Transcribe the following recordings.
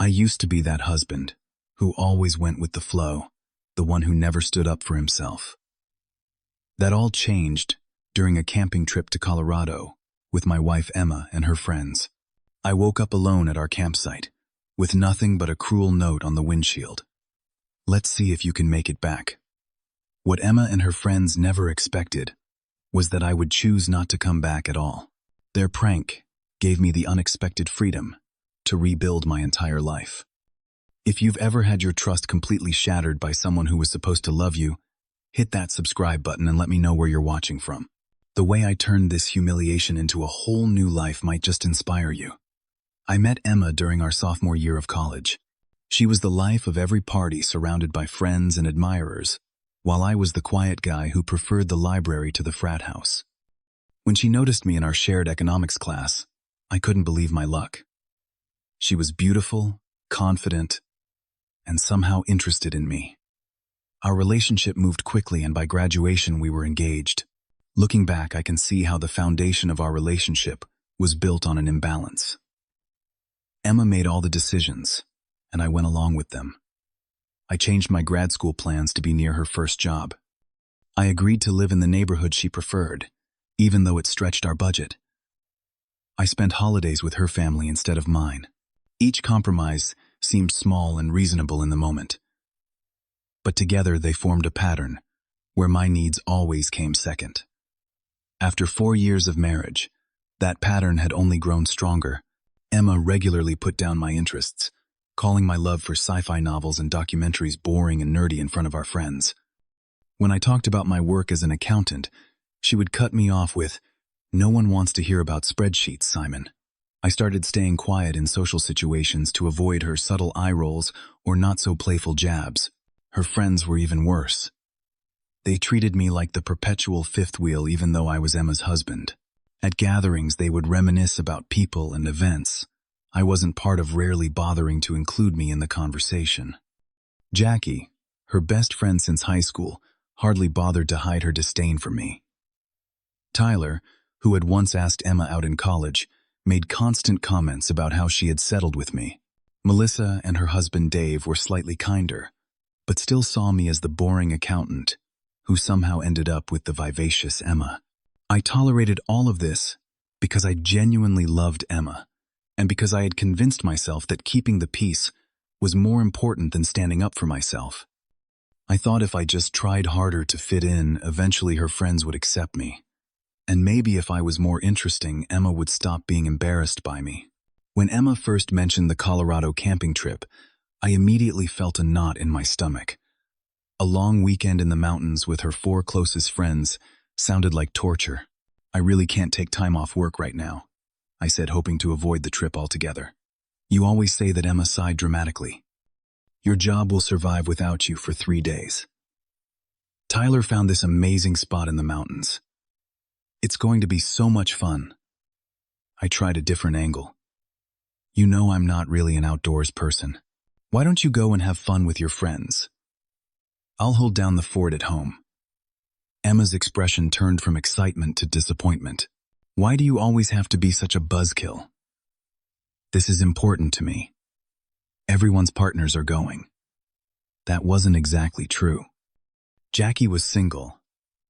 I used to be that husband who always went with the flow, the one who never stood up for himself. That all changed during a camping trip to Colorado with my wife Emma and her friends. I woke up alone at our campsite, with nothing but a cruel note on the windshield. Let's see if you can make it back. What Emma and her friends never expected was that I would choose not to come back at all. Their prank gave me the unexpected freedom to rebuild my entire life. If you've ever had your trust completely shattered by someone who was supposed to love you, hit that subscribe button and let me know where you're watching from. The way I turned this humiliation into a whole new life might just inspire you. I met Emma during our sophomore year of college. She was the life of every party, surrounded by friends and admirers, while I was the quiet guy who preferred the library to the frat house. When she noticed me in our shared economics class, I couldn't believe my luck. She was beautiful, confident, and somehow interested in me. Our relationship moved quickly, and by graduation we were engaged. Looking back, I can see how the foundation of our relationship was built on an imbalance. Emma made all the decisions, and I went along with them. I changed my grad school plans to be near her first job. I agreed to live in the neighborhood she preferred, even though it stretched our budget. I spent holidays with her family instead of mine. Each compromise seemed small and reasonable in the moment. But together they formed a pattern where my needs always came second. After 4 years of marriage, that pattern had only grown stronger. Emma regularly put down my interests, calling my love for sci-fi novels and documentaries boring and nerdy in front of our friends. When I talked about my work as an accountant, she would cut me off with, "No one wants to hear about spreadsheets, Simon." I started staying quiet in social situations to avoid her subtle eye rolls or not-so-playful jabs. Her friends were even worse. They treated me like the perpetual fifth wheel, even though I was Emma's husband. At gatherings, they would reminisce about people and events I wasn't part of, rarely bothering to include me in the conversation. Jackie, her best friend since high school, hardly bothered to hide her disdain for me. Tyler, who had once asked Emma out in college, made constant comments about how she had settled with me. Melissa and her husband Dave were slightly kinder, but still saw me as the boring accountant who somehow ended up with the vivacious Emma. I tolerated all of this because I genuinely loved Emma, and because I had convinced myself that keeping the peace was more important than standing up for myself. I thought if I just tried harder to fit in, eventually her friends would accept me. And maybe if I was more interesting, Emma would stop being embarrassed by me. When Emma first mentioned the Colorado camping trip, I immediately felt a knot in my stomach. A long weekend in the mountains with her 4 closest friends sounded like torture. "I really can't take time off work right now," I said, hoping to avoid the trip altogether. "You always say that," Emma sighed dramatically. "Your job will survive without you for 3 days. Tyler found this amazing spot in the mountains. It's going to be so much fun." I tried a different angle. "You know I'm not really an outdoors person. Why don't you go and have fun with your friends? I'll hold down the fort at home." Emma's expression turned from excitement to disappointment. "Why do you always have to be such a buzzkill? This is important to me. Everyone's partners are going." That wasn't exactly true. Jackie was single,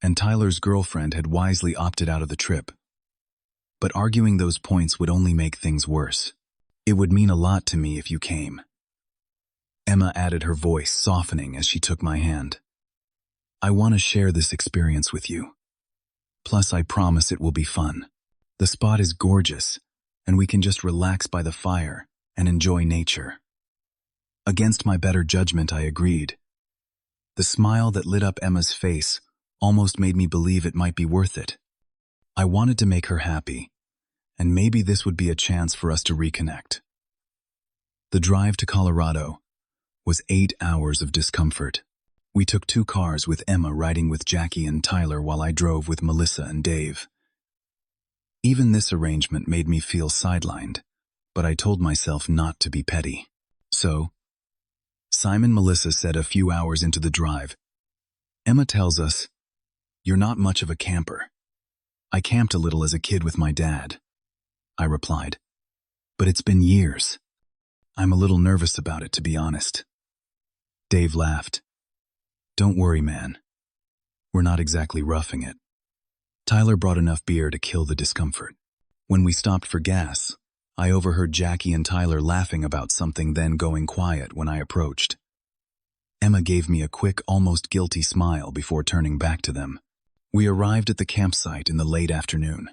and Tyler's girlfriend had wisely opted out of the trip. But arguing those points would only make things worse. "It would mean a lot to me if you came." Emma added, her voice softening as she took my hand. "I want to share this experience with you. Plus, I promise it will be fun. The spot is gorgeous, and we can just relax by the fire and enjoy nature." Against my better judgment, I agreed. The smile that lit up Emma's face almost made me believe it might be worth it. I wanted to make her happy, and maybe this would be a chance for us to reconnect. The drive to Colorado was 8 hours of discomfort. We took 2 cars, with Emma riding with Jackie and Tyler while I drove with Melissa and Dave. Even this arrangement made me feel sidelined, but I told myself not to be petty. So, Melissa said a few hours into the drive, "Emma tells us, you're not much of a camper." "I camped a little as a kid with my dad," I replied. "But it's been years." I'm a little nervous about it, to be honest. Dave laughed. Don't worry, man. We're not exactly roughing it. Tyler brought enough beer to kill the discomfort. When we stopped for gas, I overheard Jackie and Tyler laughing about something, then going quiet when I approached. Emma gave me a quick, almost guilty smile before turning back to them. We arrived at the campsite in the late afternoon.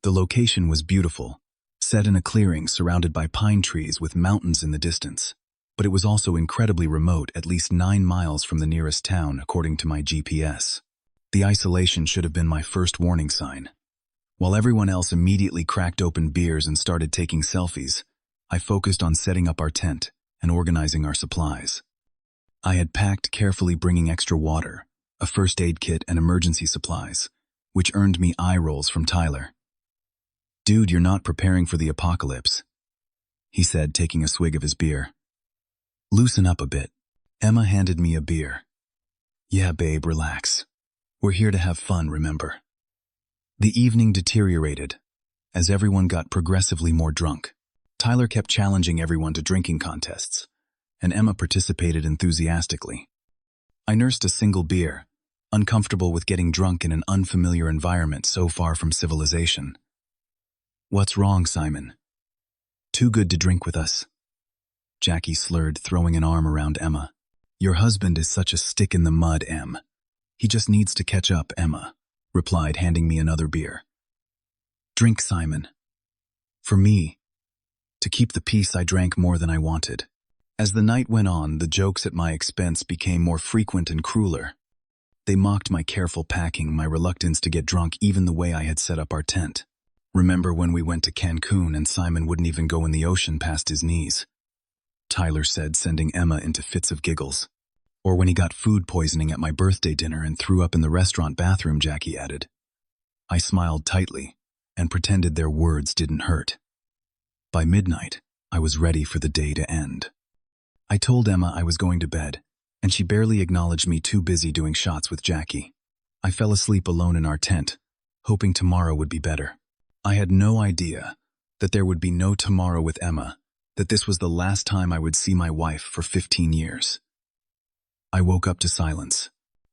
The location was beautiful, set in a clearing surrounded by pine trees with mountains in the distance, but it was also incredibly remote, at least 9 miles from the nearest town according to my GPS. The isolation should have been my first warning sign. While everyone else immediately cracked open beers and started taking selfies, I focused on setting up our tent and organizing our supplies. I had packed carefully, bringing extra water, a first aid kit, and emergency supplies, which earned me eye rolls from Tyler. "Dude, you're not preparing for the apocalypse," he said, taking a swig of his beer. "Loosen up a bit." Emma handed me a beer. "Yeah, babe, relax. We're here to have fun, remember?" The evening deteriorated as everyone got progressively more drunk. Tyler kept challenging everyone to drinking contests, and Emma participated enthusiastically. I nursed a single beer, uncomfortable with getting drunk in an unfamiliar environment so far from civilization. "What's wrong, Simon? Too good to drink with us?" Jackie slurred, throwing an arm around Emma. "Your husband is such a stick in the mud, Em. He just needs to catch up," Emma replied, handing me another beer. "Drink, Simon." For me, to keep the peace, I drank more than I wanted. As the night went on, the jokes at my expense became more frequent and crueler. They mocked my careful packing, my reluctance to get drunk, even the way I had set up our tent. "Remember when we went to Cancun and Simon wouldn't even go in the ocean past his knees?" Tyler said, sending Emma into fits of giggles. "Or when he got food poisoning at my birthday dinner and threw up in the restaurant bathroom," Jackie added. I smiled tightly and pretended their words didn't hurt. By midnight, I was ready for the day to end. I told Emma I was going to bed, and she barely acknowledged me, too busy doing shots with Jackie. I fell asleep alone in our tent, hoping tomorrow would be better. I had no idea that there would be no tomorrow with Emma, that this was the last time I would see my wife for 15 years. I woke up to silence,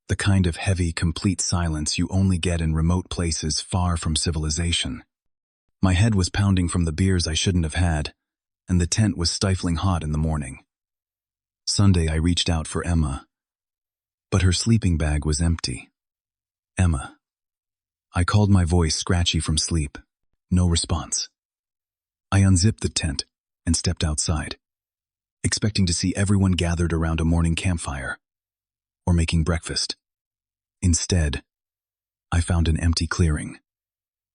the kind of heavy, complete silence you only get in remote places far from civilization. My head was pounding from the beers I shouldn't have had, and the tent was stifling hot in the morning. Sunday, I reached out for Emma, but her sleeping bag was empty. "Emma." I called, my voice scratchy from sleep. No response. I unzipped the tent and stepped outside, expecting to see everyone gathered around a morning campfire or making breakfast. Instead, I found an empty clearing.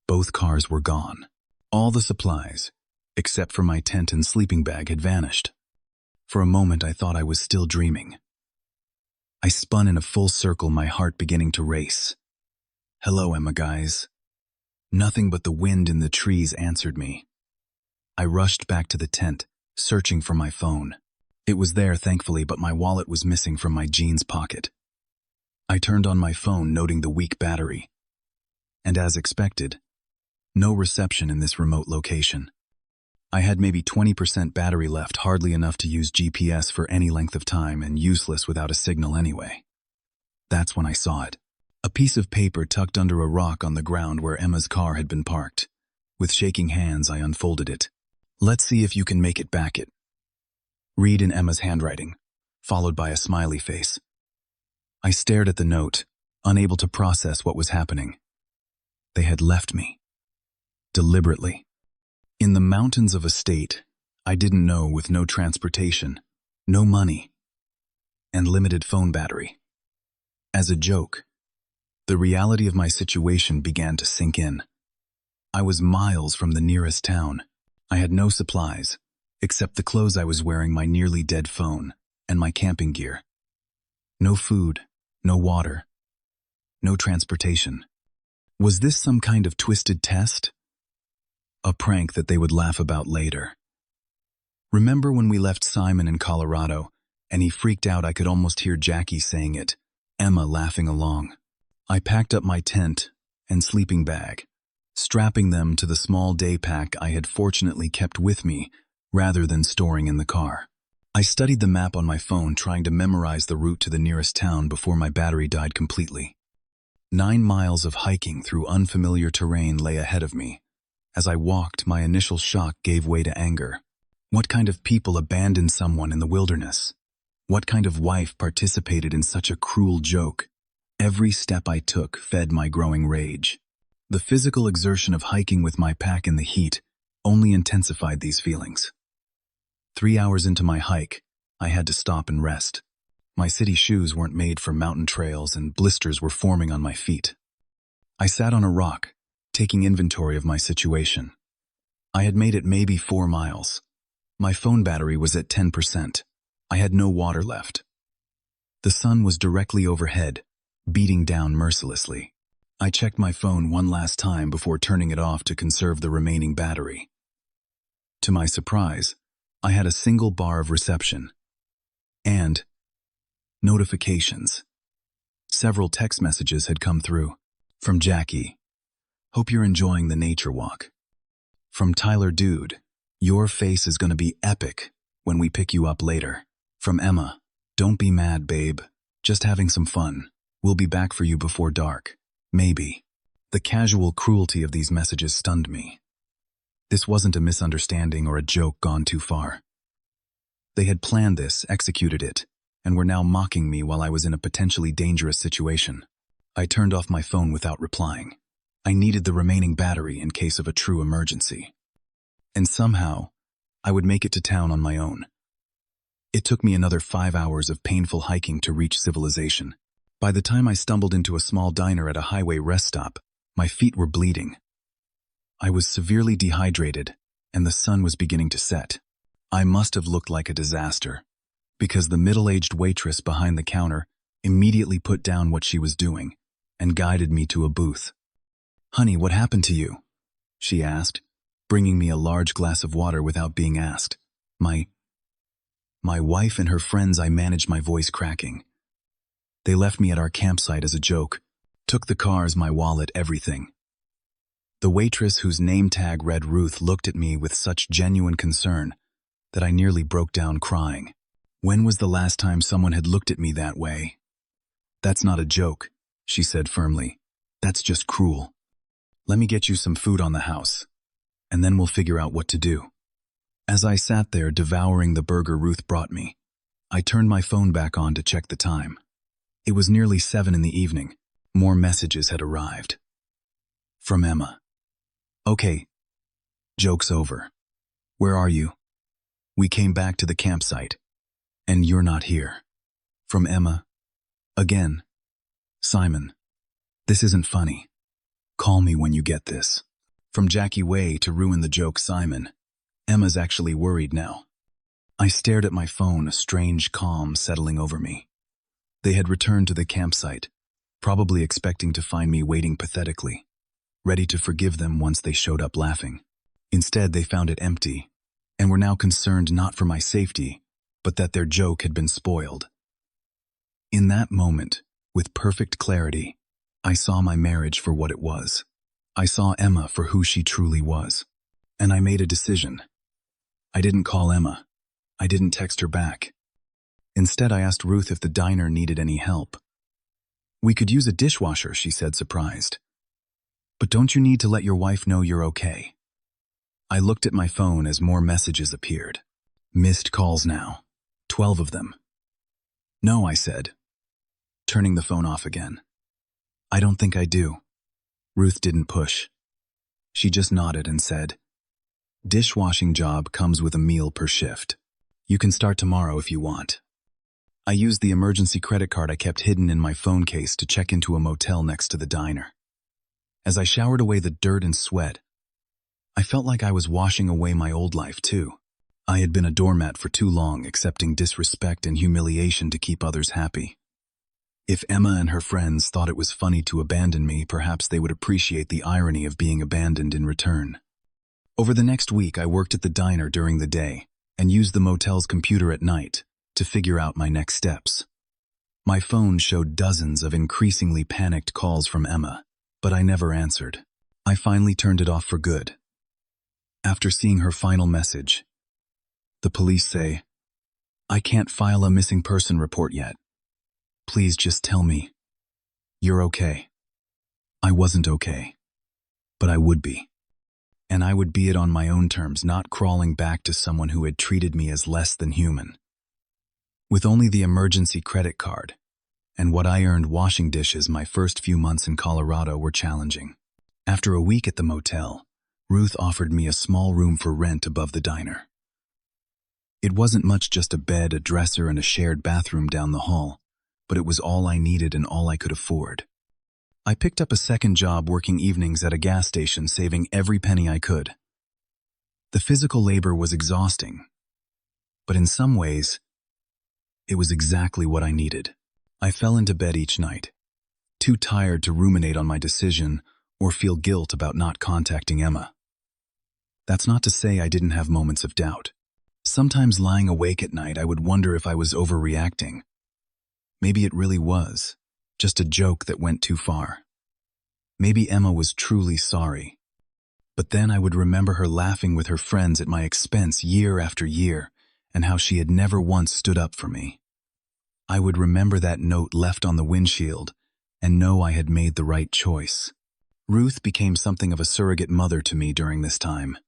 Both cars were gone. All the supplies, except for my tent and sleeping bag, had vanished. For a moment, I thought I was still dreaming. I spun in a full circle, my heart beginning to race. "Hello, Emma, guys." Nothing but the wind in the trees answered me. I rushed back to the tent, searching for my phone. It was there, thankfully, but my wallet was missing from my jeans pocket. I turned on my phone, noting the weak battery. And as expected, no reception in this remote location. I had maybe 20% battery left, hardly enough to use GPS for any length of time, and useless without a signal anyway. That's when I saw it. A piece of paper tucked under a rock on the ground where Emma's car had been parked. With shaking hands, I unfolded it. "Let's see if you can make it back it." Read in Emma's handwriting, followed by a smiley face. I stared at the note, unable to process what was happening. They had left me. Deliberately. In the mountains of a state I didn't know, with no transportation, no money, and limited phone battery. As a joke, the reality of my situation began to sink in. I was miles from the nearest town. I had no supplies, except the clothes I was wearing, my nearly dead phone, and my camping gear. No food, no water, no transportation. Was this some kind of twisted test? A prank that they would laugh about later? Remember when we left Simon in Colorado, and he freaked out? I could almost hear Jackie saying it, Emma laughing along. I packed up my tent and sleeping bag, strapping them to the small day pack I had fortunately kept with me rather than storing in the car. I studied the map on my phone, trying to memorize the route to the nearest town before my battery died completely. 9 miles of hiking through unfamiliar terrain lay ahead of me. As I walked, my initial shock gave way to anger. What kind of people abandoned someone in the wilderness? What kind of wife participated in such a cruel joke? Every step I took fed my growing rage. The physical exertion of hiking with my pack in the heat only intensified these feelings. 3 hours into my hike, I had to stop and rest. My city shoes weren't made for mountain trails and blisters were forming on my feet. I sat on a rock, taking inventory of my situation. I had made it maybe 4 miles. My phone battery was at 10%. I had no water left. The sun was directly overhead, beating down mercilessly. I checked my phone one last time before turning it off to conserve the remaining battery. To my surprise, I had a single bar of reception. And notifications. Several text messages had come through. From Jackie, "Hope you're enjoying the nature walk." From Tyler, "Dude, your face is gonna be epic when we pick you up later." From Emma, "Don't be mad, babe. Just having some fun. We'll be back for you before dark. Maybe." The casual cruelty of these messages stunned me. This wasn't a misunderstanding or a joke gone too far. They had planned this, executed it, and were now mocking me while I was in a potentially dangerous situation. I turned off my phone without replying. I needed the remaining battery in case of a true emergency. And somehow, I would make it to town on my own. It took me another 5 hours of painful hiking to reach civilization. By the time I stumbled into a small diner at a highway rest stop, my feet were bleeding. I was severely dehydrated, and the sun was beginning to set. I must have looked like a disaster, because the middle-aged waitress behind the counter immediately put down what she was doing and guided me to a booth. "Honey, what happened to you?" she asked, bringing me a large glass of water without being asked. My wife and her friends," I managed, my voice cracking. "They left me at our campsite as a joke. Took the cars, my wallet, everything." The waitress, whose name tag read Ruth, looked at me with such genuine concern that I nearly broke down crying. When was the last time someone had looked at me that way? "That's not a joke," she said firmly. "That's just cruel. Let me get you some food on the house, and then we'll figure out what to do." As I sat there devouring the burger Ruth brought me, I turned my phone back on to check the time. It was nearly 7 in the evening. More messages had arrived. From Emma. "Okay, joke's over. Where are you? We came back to the campsite, and you're not here." From Emma. Again. "Simon, this isn't funny. Call me when you get this." From Jackie, "Way to ruin the joke, Simon. Emma's actually worried now." I stared at my phone, a strange calm settling over me. They had returned to the campsite, probably expecting to find me waiting pathetically, ready to forgive them once they showed up laughing. Instead, they found it empty, and were now concerned not for my safety, but that their joke had been spoiled. In that moment, with perfect clarity, I saw my marriage for what it was. I saw Emma for who she truly was. And I made a decision. I didn't call Emma. I didn't text her back. Instead, I asked Ruth if the diner needed any help. "We could use a dishwasher," she said, surprised. "But don't you need to let your wife know you're okay?" I looked at my phone as more messages appeared. Missed calls now. 12 of them. "No," I said, turning the phone off again. "I don't think I do." Ruth didn't push. She just nodded and said, "Dishwashing job comes with a meal per shift. You can start tomorrow if you want." I used the emergency credit card I kept hidden in my phone case to check into a motel next to the diner. As I showered away the dirt and sweat, I felt like I was washing away my old life too. I had been a doormat for too long, accepting disrespect and humiliation to keep others happy. If Emma and her friends thought it was funny to abandon me, perhaps they would appreciate the irony of being abandoned in return. Over the next week, I worked at the diner during the day and used the motel's computer at night to figure out my next steps. My phone showed dozens of increasingly panicked calls from Emma, but I never answered. I finally turned it off for good. After seeing her final message, The police say, "I can't file a missing person report yet. Please just tell me you're okay." I wasn't okay, but I would be. And I would be it on my own terms, not crawling back to someone who had treated me as less than human. With only the emergency credit card and what I earned washing dishes, my first few months in Colorado were challenging. After a week at the motel, Ruth offered me a small room for rent above the diner. It wasn't much, just a bed, a dresser, and a shared bathroom down the hall, but it was all I needed and all I could afford. I picked up a second job working evenings at a gas station, saving every penny I could. The physical labor was exhausting, but in some ways, it was exactly what I needed. I fell into bed each night, too tired to ruminate on my decision or feel guilt about not contacting Emma. That's not to say I didn't have moments of doubt. Sometimes lying awake at night, I would wonder if I was overreacting. Maybe it really was just a joke that went too far. Maybe Emma was truly sorry. But then I would remember her laughing with her friends at my expense year after year, and how she had never once stood up for me. I would remember that note left on the windshield and know I had made the right choice. Ruth became something of a surrogate mother to me during this time.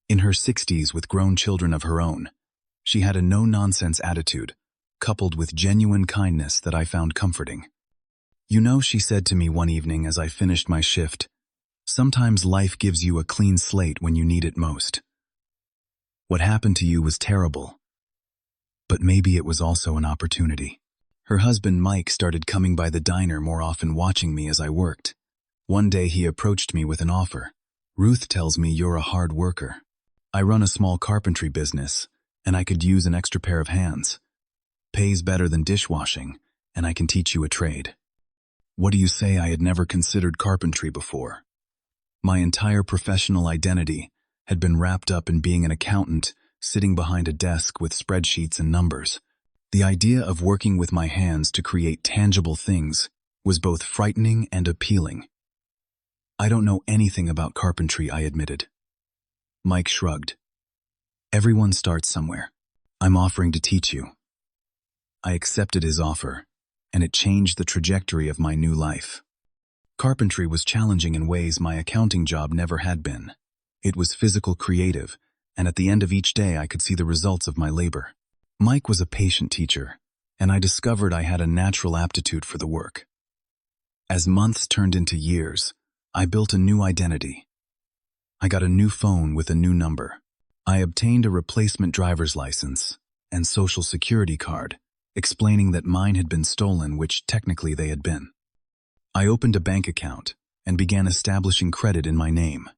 In her 60s, with grown children of her own, she had a no-nonsense attitude, coupled with genuine kindness that I found comforting. "You know," she said to me one evening as I finished my shift, "sometimes life gives you a clean slate when you need it most. What happened to you was terrible, but maybe it was also an opportunity." Her husband Mike started coming by the diner more often, watching me as I worked. One day he approached me with an offer. "Ruth tells me you're a hard worker. I run a small carpentry business, and I could use an extra pair of hands. Pays better than dishwashing, and I can teach you a trade." What do you say? I had never considered carpentry before. My entire professional identity had been wrapped up in being an accountant, sitting behind a desk with spreadsheets and numbers. The idea of working with my hands to create tangible things was both frightening and appealing. "I don't know anything about carpentry," I admitted. Mike shrugged. "Everyone starts somewhere. I'm offering to teach you." I accepted his offer, and it changed the trajectory of my new life. Carpentry was challenging in ways my accounting job never had been. It was physical, creative, and at the end of each day I could see the results of my labor. Mike was a patient teacher, and I discovered I had a natural aptitude for the work. As months turned into years, I built a new identity. I got a new phone with a new number. I obtained a replacement driver's license and social security card, explaining that mine had been stolen, which technically they had been. I opened a bank account and began establishing credit in my name.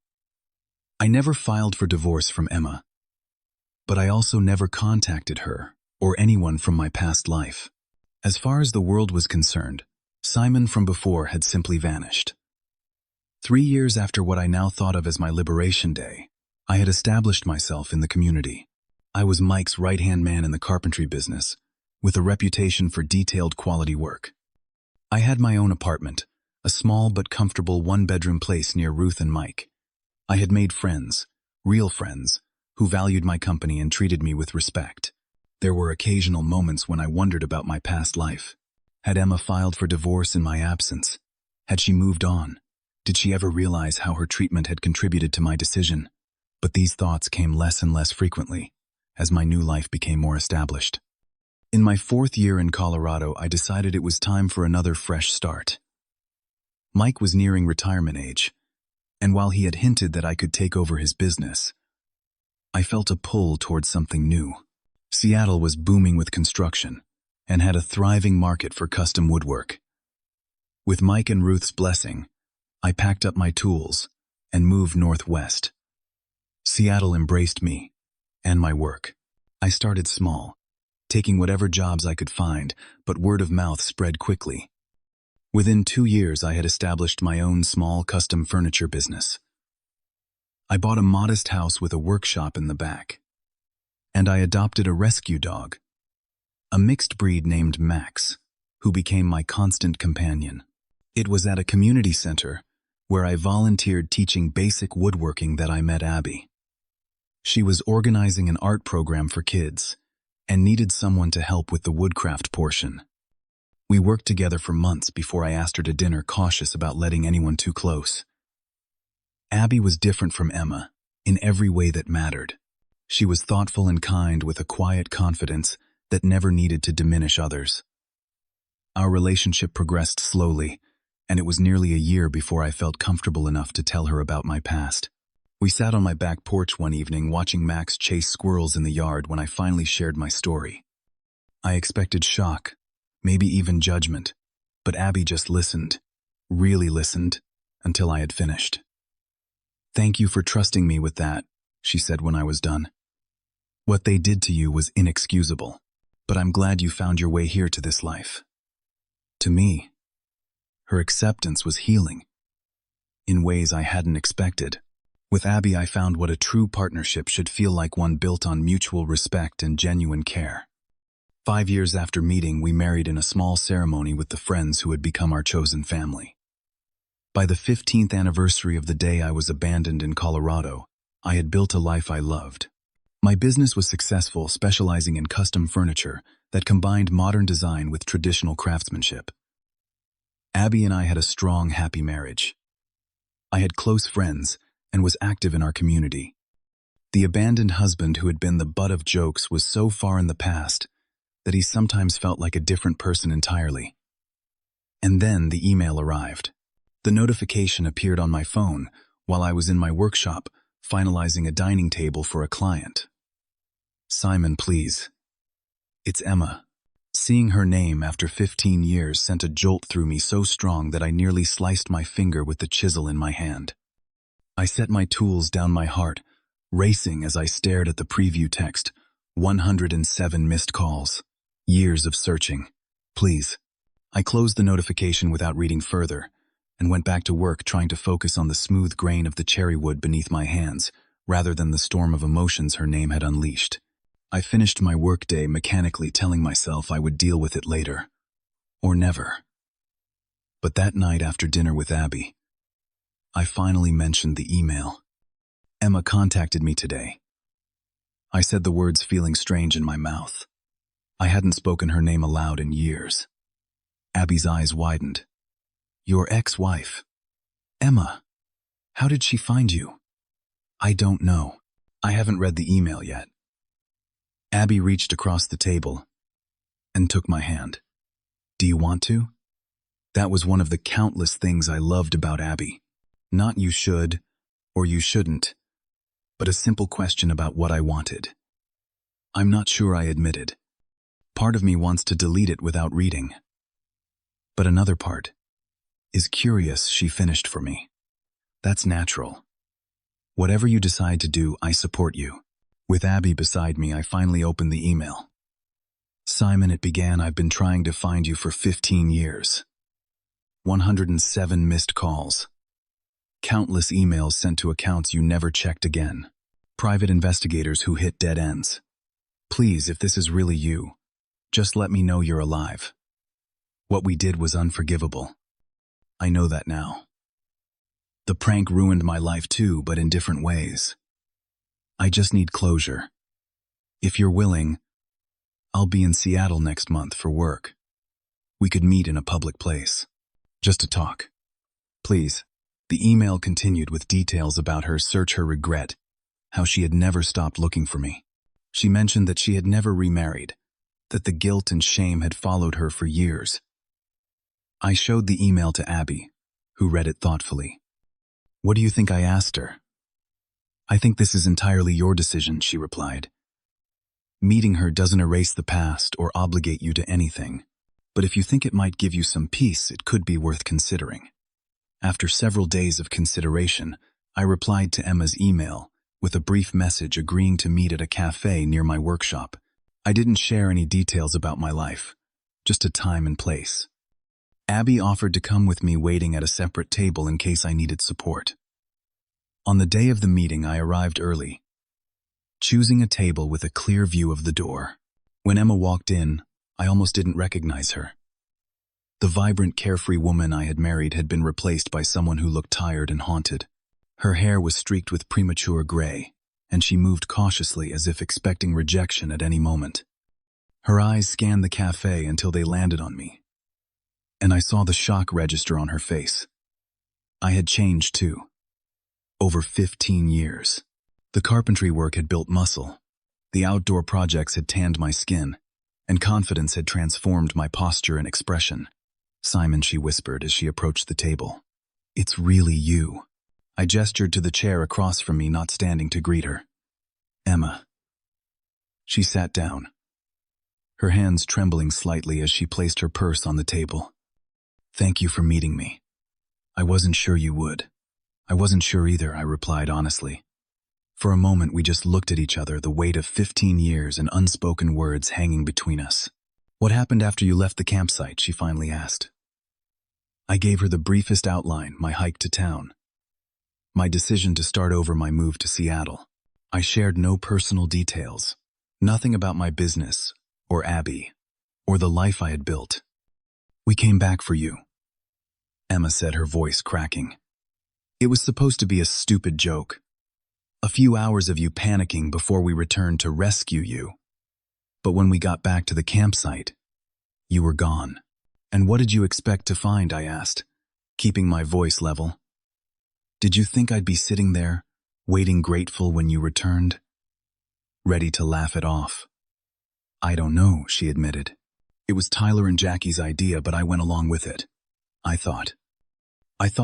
I never filed for divorce from Emma, but I also never contacted her or anyone from my past life. As far as the world was concerned, Simon from before had simply vanished. 3 years after what I now thought of as my liberation day, I had established myself in the community. I was Mike's right-hand man in the carpentry business, with a reputation for detailed quality work. I had my own apartment, a small but comfortable one-bedroom place near Ruth and Mike. I had made friends, real friends, who valued my company and treated me with respect. There were occasional moments when I wondered about my past life. Had Emma filed for divorce in my absence? Had she moved on? Did she ever realize how her treatment had contributed to my decision? But these thoughts came less and less frequently as my new life became more established. In my 4th year in Colorado, I decided it was time for another fresh start. Mike was nearing retirement age, and while he had hinted that I could take over his business, I felt a pull towards something new. Seattle was booming with construction and had a thriving market for custom woodwork. With Mike and Ruth's blessing, I packed up my tools and moved northwest. Seattle embraced me and my work. I started small, taking whatever jobs I could find, but word of mouth spread quickly. Within 2 years, I had established my own small custom furniture business. I bought a modest house with a workshop in the back, and I adopted a rescue dog, a mixed breed named Max, who became my constant companion. It was at a community center where I volunteered teaching basic woodworking that I met Abby. She was organizing an art program for kids and needed someone to help with the woodcraft portion. We worked together for months before I asked her to dinner, cautious about letting anyone too close. Abby was different from Emma in every way that mattered. She was thoughtful and kind with a quiet confidence that never needed to diminish others. Our relationship progressed slowly, and it was nearly a year before I felt comfortable enough to tell her about my past. We sat on my back porch one evening watching Max chase squirrels in the yard when I finally shared my story. I expected shock, maybe even judgment, but Abby just listened, really listened, until I had finished. "Thank you for trusting me with that," she said when I was done. "What they did to you was inexcusable, but I'm glad you found your way here to this life." To me, her acceptance was healing, in ways I hadn't expected. With Abby, I found what a true partnership should feel like, one built on mutual respect and genuine care. 5 years after meeting, we married in a small ceremony with the friends who had become our chosen family. By the 15th anniversary of the day I was abandoned in Colorado, I had built a life I loved. My business was successful, specializing in custom furniture that combined modern design with traditional craftsmanship. Abby and I had a strong, happy marriage. I had close friends and was active in our community. The abandoned husband who had been the butt of jokes was so far in the past that he sometimes felt like a different person entirely. And then the email arrived. The notification appeared on my phone while I was in my workshop finalizing a dining table for a client. "Simon, please. It's Emma." Seeing her name after 15 years sent a jolt through me so strong that I nearly sliced my finger with the chisel in my hand. I set my tools down, my heart racing as I stared at the preview text. 107 missed calls. Years of searching. "Please." I closed the notification without reading further and went back to work, trying to focus on the smooth grain of the cherry wood beneath my hands rather than the storm of emotions her name had unleashed. I finished my workday mechanically, telling myself I would deal with it later. Or never. But that night after dinner with Abby, I finally mentioned the email. "Emma contacted me today." I said the words feeling strange in my mouth. I hadn't spoken her name aloud in years. Abby's eyes widened. "Your ex-wife. Emma. How did she find you?" "I don't know. I haven't read the email yet." Abby reached across the table and took my hand. "Do you want to?" That was one of the countless things I loved about Abby. Not "you should" or "you shouldn't," but a simple question about what I wanted. "I'm not sure," I admitted. Part of me wants to delete it without reading. But another part is curious, she finished for me. "That's natural. Whatever you decide to do, I support you." With Abby beside me, I finally opened the email. "Simon," it began, "I've been trying to find you for 15 years. 107 missed calls. Countless emails sent to accounts you never checked again. Private investigators who hit dead ends. Please, if this is really you, just let me know you're alive. What we did was unforgivable. I know that now. The prank ruined my life too, but in different ways. I just need closure. If you're willing, I'll be in Seattle next month for work. We could meet in a public place. Just to talk. Please." The email continued with details about her search, her regret, how she had never stopped looking for me. She mentioned that she had never remarried, that the guilt and shame had followed her for years. I showed the email to Abby, who read it thoughtfully. "What do you think?" I asked her. "I think this is entirely your decision," she replied. "Meeting her doesn't erase the past or obligate you to anything, but if you think it might give you some peace, it could be worth considering." After several days of consideration, I replied to Emma's email with a brief message agreeing to meet at a cafe near my workshop. I didn't share any details about my life, just a time and place. Abby offered to come with me, waiting at a separate table in case I needed support. On the day of the meeting, I arrived early, choosing a table with a clear view of the door. When Emma walked in, I almost didn't recognize her. The vibrant, carefree woman I had married had been replaced by someone who looked tired and haunted. Her hair was streaked with premature gray, and she moved cautiously as if expecting rejection at any moment. Her eyes scanned the cafe until they landed on me, and I saw the shock register on her face. I had changed too. Over 15 years. The carpentry work had built muscle, the outdoor projects had tanned my skin, and confidence had transformed my posture and expression. "Simon," she whispered as she approached the table. "It's really you." I gestured to the chair across from me, not standing to greet her. "Emma." She sat down, her hands trembling slightly as she placed her purse on the table. "Thank you for meeting me. I wasn't sure you would." "I wasn't sure either," I replied honestly. For a moment we just looked at each other, the weight of 15 years and unspoken words hanging between us. "What happened after you left the campsite?" she finally asked. I gave her the briefest outline: my hike to town, my decision to start over, my move to Seattle. I shared no personal details, nothing about my business, or Abby, or the life I had built. "We came back for you," Emma said, her voice cracking. "It was supposed to be a stupid joke. A few hours of you panicking before we returned to rescue you. But when we got back to the campsite, you were gone." "And what did you expect to find?" I asked, keeping my voice level. "Did you think I'd be sitting there, waiting grateful when you returned, ready to laugh it off?" "I don't know," she admitted. "It was Tyler and Jackie's idea, but I went along with it. I thought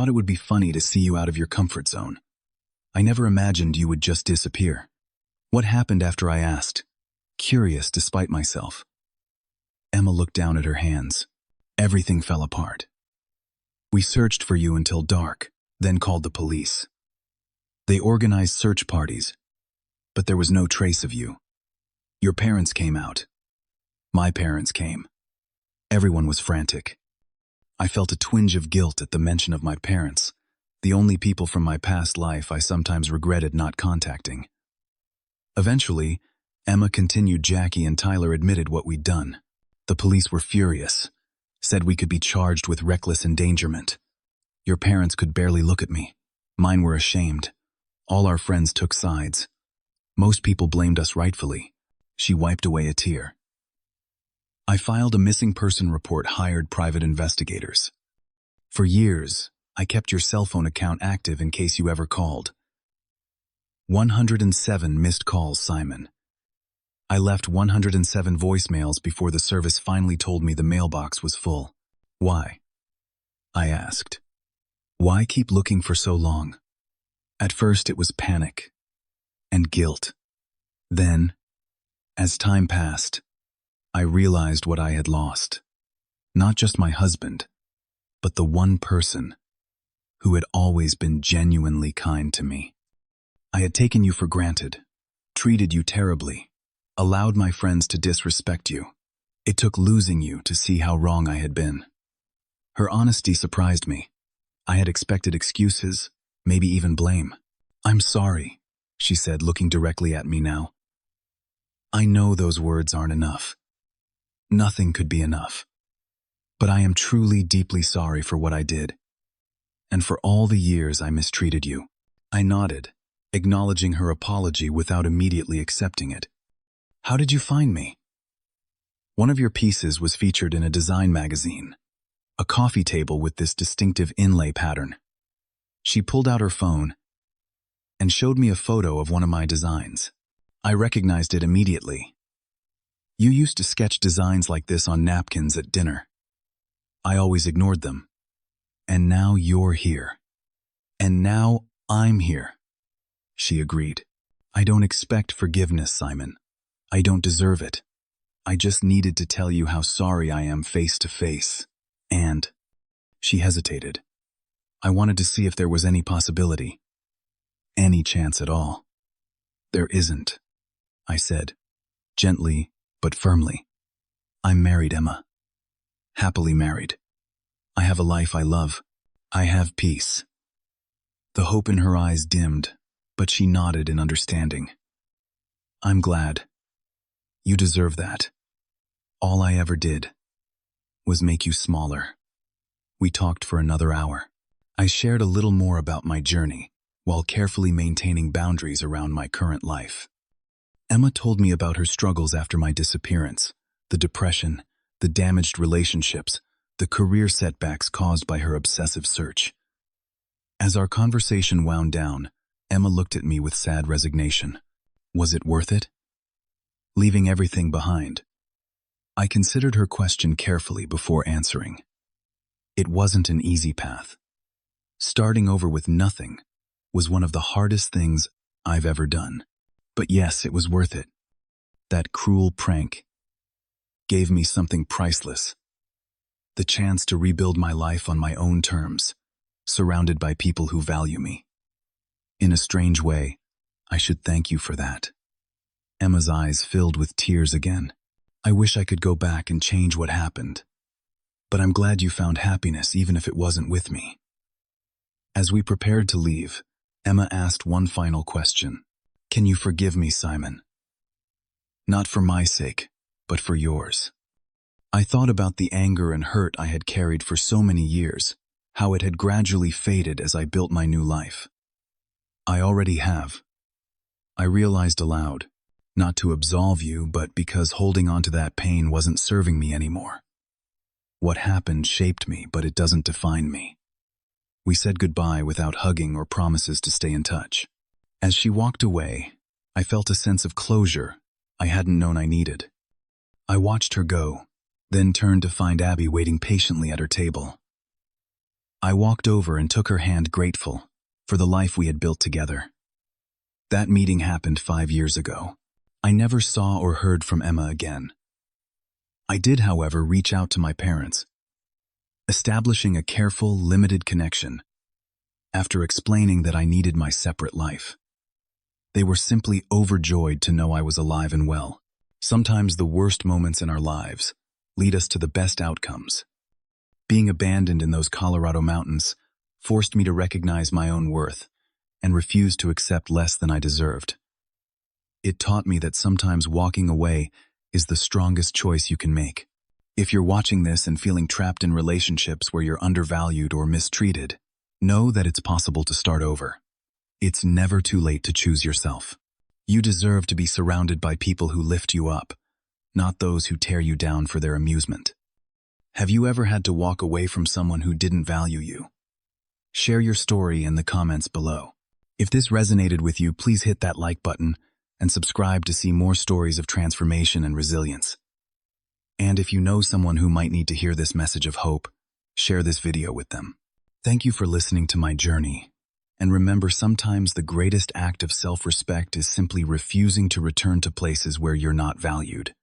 it would be funny to see you out of your comfort zone. I never imagined you would just disappear." "What happened after?" I asked, curious despite myself. Emma looked down at her hands. "Everything fell apart. We searched for you until dark, then called the police. They organized search parties, but there was no trace of you. Your parents came out. My parents came. Everyone was frantic. I felt a twinge of guilt at the mention of my parents, the only people from my past life I sometimes regretted not contacting. Eventually, Emma continued, Jackie and Tyler admitted what we'd done. The police were furious, said we could be charged with reckless endangerment. Your parents could barely look at me. Mine were ashamed. All our friends took sides. Most people blamed us rightfully." She wiped away a tear. "I filed a missing person report, hired private investigators. For years, I kept your cell phone account active in case you ever called. 107 missed calls, Simon. I left 107 voicemails before the service finally told me the mailbox was full." "Why?" I asked. "Why keep looking for so long?" At first it was panic and guilt. Then, as time passed, I realized what I had lost. Not just my husband, but the one person who had always been genuinely kind to me. I had taken you for granted, treated you terribly, allowed my friends to disrespect you. It took losing you to see how wrong I had been." Her honesty surprised me. I had expected excuses, maybe even blame. "I'm sorry," she said, looking directly at me now. "I know those words aren't enough. Nothing could be enough. But I am truly deeply sorry for what I did, and for all the years I mistreated you." I nodded, acknowledging her apology without immediately accepting it. "How did you find me?" "One of your pieces was featured in a design magazine, a coffee table with this distinctive inlay pattern." She pulled out her phone and showed me a photo of one of my designs. I recognized it immediately. "You used to sketch designs like this on napkins at dinner. I always ignored them. And now you're here. And now I'm here." She agreed. "I don't expect forgiveness, Simon. I don't deserve it. I just needed to tell you how sorry I am face to face. And..." She hesitated. "I wanted to see if there was any possibility. Any chance at all." "There isn't," I said, gently but firmly. "I'm married, Emma. Happily married. I have a life I love. I have peace." The hope in her eyes dimmed, but she nodded in understanding. "I'm glad. You deserve that. All I ever did was make you smaller." We talked for another hour. I shared a little more about my journey, while carefully maintaining boundaries around my current life. Emma told me about her struggles after my disappearance, the depression, the damaged relationships, the career setbacks caused by her obsessive search. As our conversation wound down, Emma looked at me with sad resignation. Was it worth it? Leaving everything behind. I considered her question carefully before answering. It wasn't an easy path. Starting over with nothing was one of the hardest things I've ever done. But yes, it was worth it. That cruel prank gave me something priceless. The chance to rebuild my life on my own terms, surrounded by people who value me. In a strange way, I should thank you for that. Emma's eyes filled with tears again. I wish I could go back and change what happened. But I'm glad you found happiness even if it wasn't with me. As we prepared to leave, Emma asked one final question. Can you forgive me, Simon? Not for my sake, but for yours. I thought about the anger and hurt I had carried for so many years, how it had gradually faded as I built my new life. I already have. I realized aloud, not to absolve you, but because holding on to that pain wasn't serving me anymore. What happened shaped me, but it doesn't define me. We said goodbye without hugging or promises to stay in touch. As she walked away, I felt a sense of closure I hadn't known I needed. I watched her go, then turned to find Abby waiting patiently at her table. I walked over and took her hand, grateful for the life we had built together. That meeting happened 5 years ago. I never saw or heard from Emma again. I did, however, reach out to my parents, establishing a careful, limited connection. After explaining that I needed my separate life, they were simply overjoyed to know I was alive and well. Sometimes the worst moments in our lives lead us to the best outcomes. Being abandoned in those Colorado mountains forced me to recognize my own worth and refuse to accept less than I deserved. It taught me that sometimes walking away is the strongest choice you can make. If you're watching this and feeling trapped in relationships where you're undervalued or mistreated, know that it's possible to start over. It's never too late to choose yourself. You deserve to be surrounded by people who lift you up, not those who tear you down for their amusement. Have you ever had to walk away from someone who didn't value you? Share your story in the comments below. If this resonated with you, please hit that like button and subscribe to see more stories of transformation and resilience. And if you know someone who might need to hear this message of hope, share this video with them. Thank you for listening to my journey. And remember, sometimes the greatest act of self-respect is simply refusing to return to places where you're not valued.